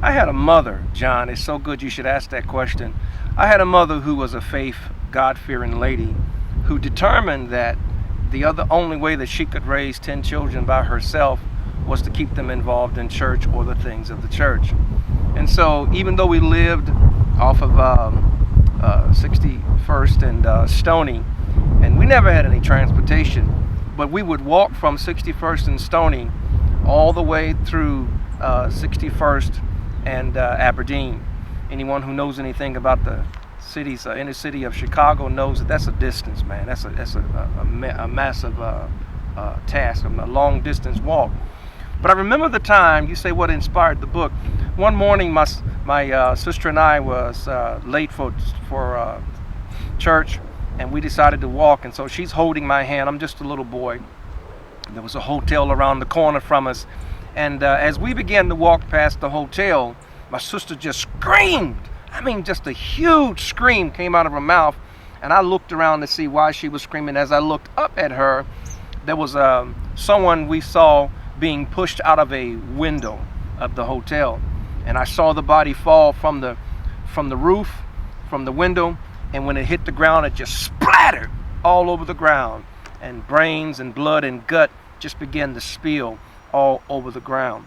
I had a mother, John. It's so good you should ask that question. I had a mother who was a faith, God-fearing lady who determined that the only way that she could raise 10 children by herself was to keep them involved in church or the things of the church. And so even though we lived off of 61st and Stony, and we never had any transportation, but we would walk from 61st and Stony all the way through 61st and Aberdeen. Anyone who knows anything about the inner city of Chicago knows that that's a distance, man. That's a massive task, a long distance walk. But I remember the time, you say what inspired the book. One morning my sister and I was late for church, and we decided to walk, and so she's holding my hand. I'm just a little boy. There was a hotel around the corner from us, and as we began to walk past the hotel, my sister just screamed. I mean, just a huge scream came out of her mouth, and I looked around to see why she was screaming. As I looked up at her, there was someone we saw being pushed out of a window of the hotel, and I saw the body fall from the roof, from the window, and when it hit the ground, it just splattered all over the ground, and brains and blood and gut just began to spill all over the ground.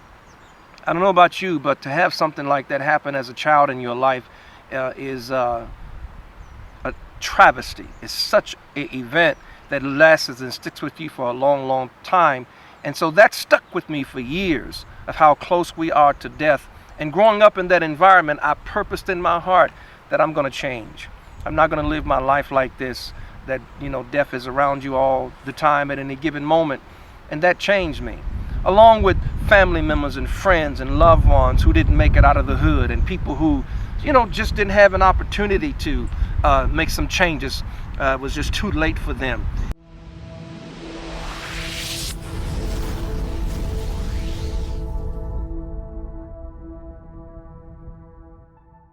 I don't know about you, but to have something like that happen as a child in your life is a travesty. It's such an event that lasts and sticks with you for a long, long time. And so that stuck with me for years, of how close we are to death. And growing up in that environment, I purposed in my heart that I'm going to change. I'm not going to live my life like this, that, death is around you all the time at any given moment. And that changed me, along with family members and friends and loved ones who didn't make it out of the hood, and people who, just didn't have an opportunity to make some changes. It was just too late for them.